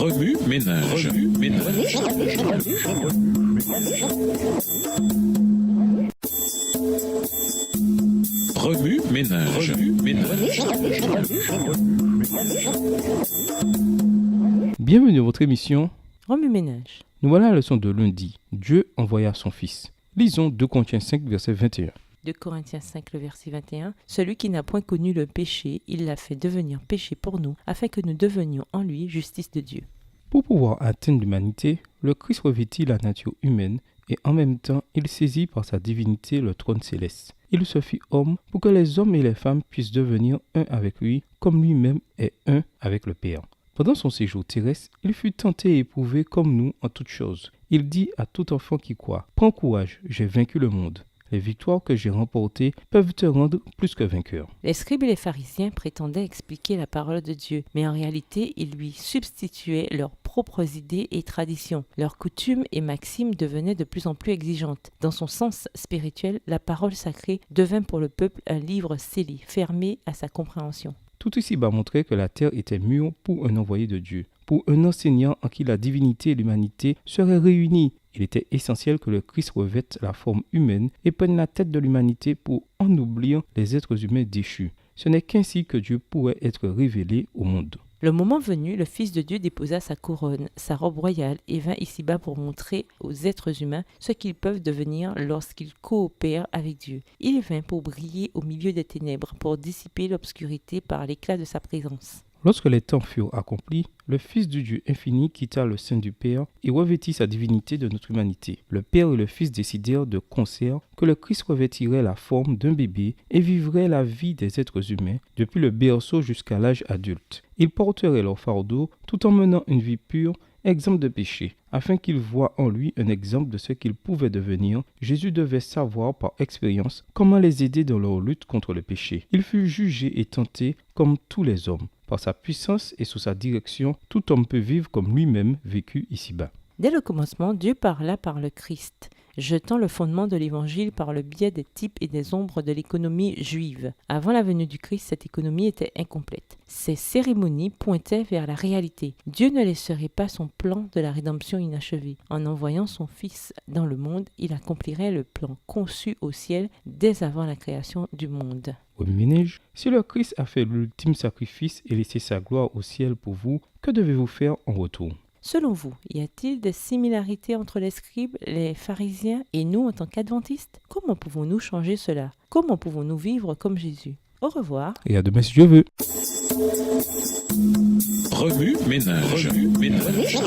Remue ménage. Remue ménage. Bienvenue à votre émission Remue ménage. Nous voilà à la leçon de lundi. Dieu envoya son Fils. Lisons 2 Corinthiens 5, verset 21. 2 Corinthiens 5, le verset 21. Celui qui n'a point connu le péché, il l'a fait devenir péché pour nous, afin que nous devenions en lui justice de Dieu. Pour pouvoir atteindre l'humanité, le Christ revêtit la nature humaine et en même temps, il saisit par sa divinité le trône céleste. Il se fit homme pour que les hommes et les femmes puissent devenir un avec lui, comme lui-même est un avec le Père. Pendant son séjour terrestre, il fut tenté et éprouvé comme nous en toutes choses. Il dit à tout enfant qui croit, « Prends courage, j'ai vaincu le monde. Les victoires que j'ai remportées peuvent te rendre plus que vainqueur. » Les scribes et les pharisiens prétendaient expliquer la parole de Dieu, mais en réalité, ils lui substituaient leurs propres idées et traditions. Leurs coutumes et maximes devenaient de plus en plus exigeantes. Dans son sens spirituel, la parole sacrée devint pour le peuple un livre scellé, fermé à sa compréhension. Tout ici-bas montrait que la terre était mûre pour un envoyé de Dieu, pour un enseignant en qui la divinité et l'humanité seraient réunies. Il était essentiel que le Christ revête la forme humaine et prenne la tête de l'humanité pour en oublier les êtres humains déchus. Ce n'est qu'ainsi que Dieu pourrait être révélé au monde. Le moment venu, le Fils de Dieu déposa sa couronne, sa robe royale et vint ici-bas pour montrer aux êtres humains ce qu'ils peuvent devenir lorsqu'ils coopèrent avec Dieu. Il vint pour briller au milieu des ténèbres, pour dissiper l'obscurité par l'éclat de sa présence. Lorsque les temps furent accomplis, le Fils du Dieu infini quitta le sein du Père et revêtit sa divinité de notre humanité. Le Père et le Fils décidèrent de concert que le Christ revêtirait la forme d'un bébé et vivrait la vie des êtres humains depuis le berceau jusqu'à l'âge adulte. Il porterait leur fardeau tout en menant une vie pure, exempte de péché. Afin qu'ils voient en lui un exemple de ce qu'il pouvait devenir, Jésus devait savoir par expérience comment les aider dans leur lutte contre le péché. Il fut jugé et tenté comme tous les hommes. Par sa puissance et sous sa direction, tout homme peut vivre comme lui-même vécu ici-bas. Dès le commencement, Dieu parla par le Christ, jetant le fondement de l'Évangile par le biais des types et des ombres de l'économie juive. Avant la venue du Christ, cette économie était incomplète. Ces cérémonies pointaient vers la réalité. Dieu ne laisserait pas son plan de la rédemption inachevé. En envoyant son Fils dans le monde, il accomplirait le plan conçu au ciel dès avant la création du monde. Ménage, si le Christ a fait l'ultime sacrifice et laissé sa gloire au ciel pour vous, que devez-vous faire en retour? Selon vous, y a-t-il des similarités entre les scribes, les pharisiens et nous en tant qu'adventistes? Comment pouvons-nous changer cela? Comment pouvons-nous vivre comme Jésus? Au revoir. Et à demain si Dieu veut. Remue ménage. Remue ménage.